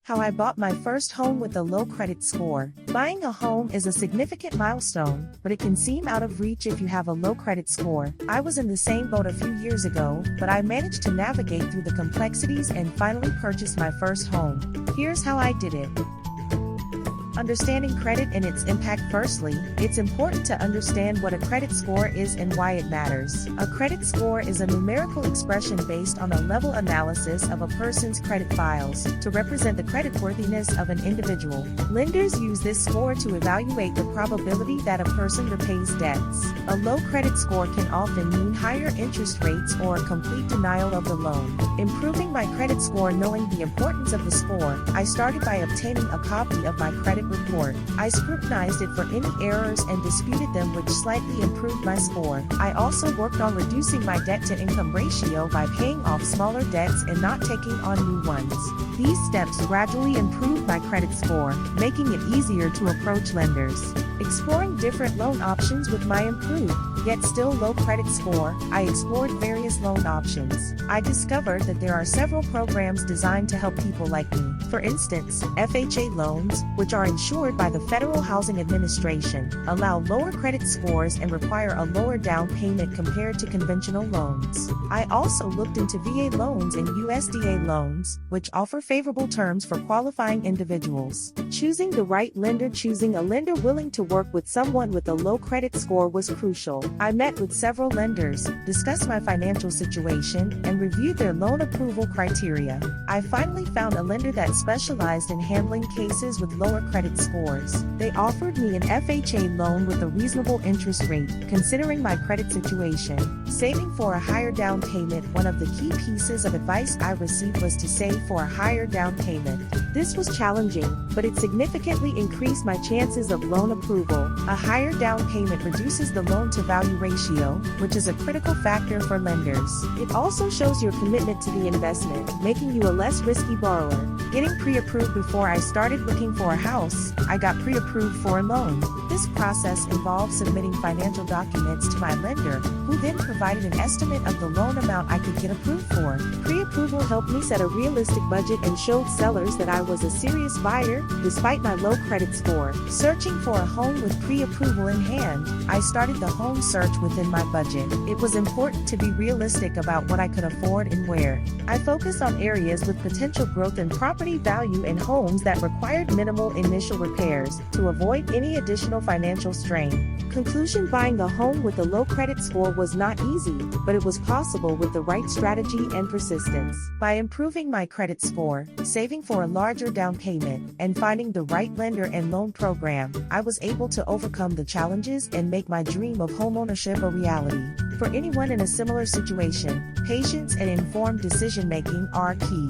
How I bought my first home with a low credit score. Buying a home is a significant milestone, but it can seem out of reach if you have a low credit score. I was in the same boat a few years ago, but I managed to navigate through the complexities and finally purchase my first home. Here's how I did it. Understanding credit and its impact. Firstly, it's important to understand what a credit score is and why it matters. A credit score is a numerical expression based on a level analysis of a person's credit files to represent the creditworthiness of an individual. Lenders use this score to evaluate the probability that a person repays debts. A low credit score can often mean higher interest rates or a complete denial of the loan. Improving my credit score. Knowing the importance of the score, I started by obtaining a copy of my credit report. I scrutinized it for any errors and disputed them, which slightly improved my score. I also worked on reducing my debt-to-income ratio by paying off smaller debts and not taking on new ones. These steps gradually improved my credit score, making it easier to approach lenders. Exploring different loan options. With my improved, yet still low credit score, I explored various loan options. I discovered that there are several programs designed to help people like me. For instance, FHA loans, which are insured by the Federal Housing Administration, allow lower credit scores and require a lower down payment compared to conventional loans. I also looked into VA loans and USDA loans, which offer favorable terms for qualifying individuals. Choosing the right lender. Choosing a lender willing to work with someone with a low credit score was crucial. I met with several lenders, discussed my financial situation, and reviewed their loan approval criteria. I finally found a lender that specialized in handling cases with lower credit scores. They offered me an FHA loan with a reasonable interest rate, considering my credit situation. Saving for a higher down payment. One of the key pieces of advice I received was to save for a higher down payment. This was challenging, but it significantly increased my chances of loan approval. A higher down payment reduces the loan-to-value ratio, which is a critical factor for lenders. It also shows your commitment to the investment, making you a less risky borrower. Getting pre-approved. Before I started looking for a house, I got pre-approved for a loan. This process involved submitting financial documents to my lender, who then provided an estimate of the loan amount I could get approved for. Pre-approval helped me set a realistic budget and showed sellers that I was a serious buyer, despite my low credit score. Searching for a home with pre-approval in hand, I started the home search within my budget. It was important to be realistic about what I could afford and where. I focused on areas with potential growth in property value and homes that required minimal initial repairs to avoid any additional financial strain. Conclusion. Buying a home with a low credit score was not easy, but it was possible with the right strategy and persistence. By improving my credit score, saving for a larger down payment, and finding the right lender and loan program, I was able to overcome the challenges and make my dream of homeownership a reality. For anyone in a similar situation, patience and informed decision-making are key.